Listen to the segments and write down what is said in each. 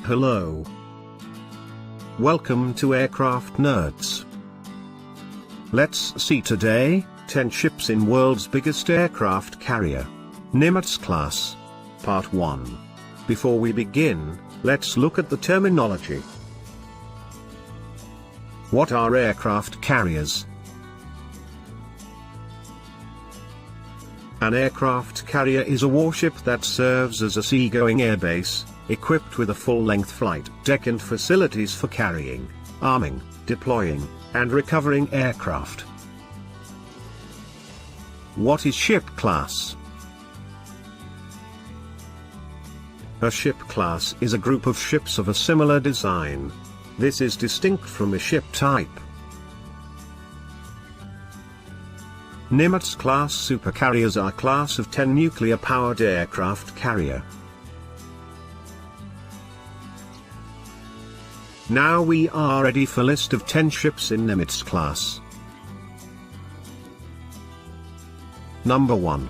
Hello. Welcome to Aircraft Nerds. Let's see today, 10 ships in world's biggest aircraft carrier. Nimitz Class. Part 1. Before we begin, let's look at the terminology. What are aircraft carriers? An aircraft carrier is a warship that serves as a seagoing airbase, equipped with a full-length flight deck and facilities for carrying, arming, deploying, and recovering aircraft. What is ship class? A ship class is a group of ships of a similar design. This is distinct from a ship type. Nimitz Class supercarriers are a class of 10 nuclear-powered aircraft carrier. Now we are ready for list of 10 ships in Nimitz Class. Number 1.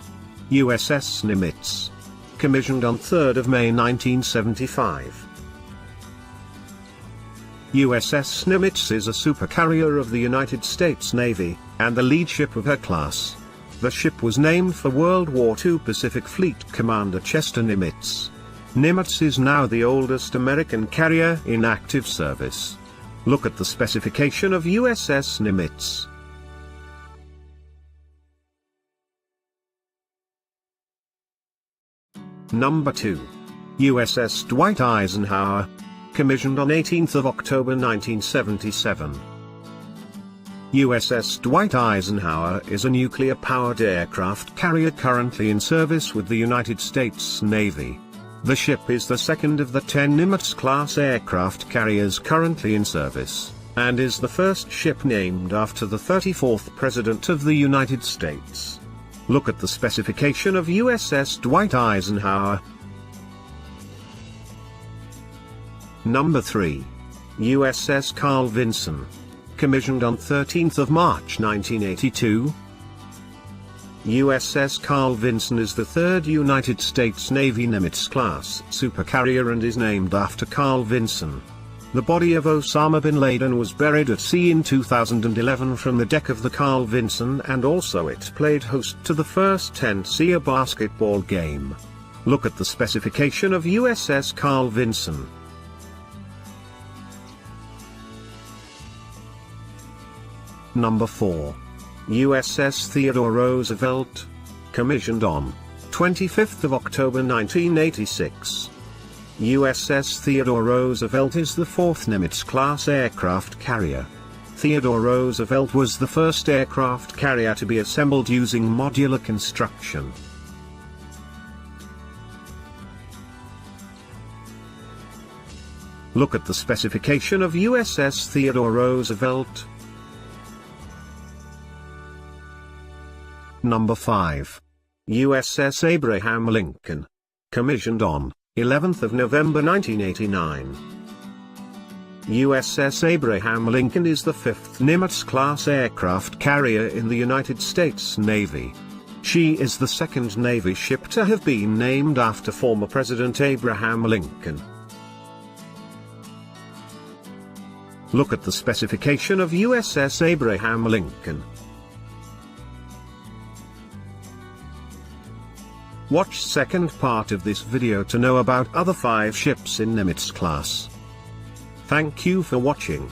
USS Nimitz. Commissioned on 3rd of May 1975. USS Nimitz is a supercarrier of the United States Navy, and the lead ship of her class. The ship was named for World War II Pacific Fleet Commander Chester Nimitz. Nimitz is now the oldest American carrier in active service. Look at the specification of USS Nimitz. Number 2. USS Dwight Eisenhower. Commissioned on 18th of October 1977. USS Dwight Eisenhower is a nuclear-powered aircraft carrier currently in service with the United States Navy. The ship is the second of the 10 Nimitz-class aircraft carriers currently in service, and is the first ship named after the 34th President of the United States. Look at the specification of USS Dwight Eisenhower. Number 3. USS Carl Vinson. Commissioned on 13th of March 1982. USS Carl Vinson is the third United States Navy Nimitz-class supercarrier and is named after Carl Vinson. The body of Osama bin Laden was buried at sea in 2011 from the deck of the Carl Vinson, and also it played host to the first 10-SEA basketball game. Look at the specification of USS Carl Vinson. Number 4. USS Theodore Roosevelt. Commissioned on 25th of October 1986. USS Theodore Roosevelt is the fourth Nimitz-class aircraft carrier. Theodore Roosevelt was the first aircraft carrier to be assembled using modular construction. Look at the specification of USS Theodore Roosevelt. Number 5. USS Abraham Lincoln. Commissioned on 11th of November 1989. USS Abraham Lincoln is the fifth Nimitz-class aircraft carrier in the United States Navy. She is the second Navy ship to have been named after former President Abraham Lincoln. Look at the specification of USS Abraham Lincoln. Watch second part of this video to know about other 5 ships in Nimitz class. Thank you for watching.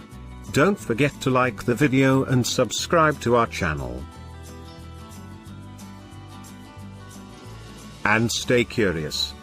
Don't forget to like the video and subscribe to our channel. And stay curious.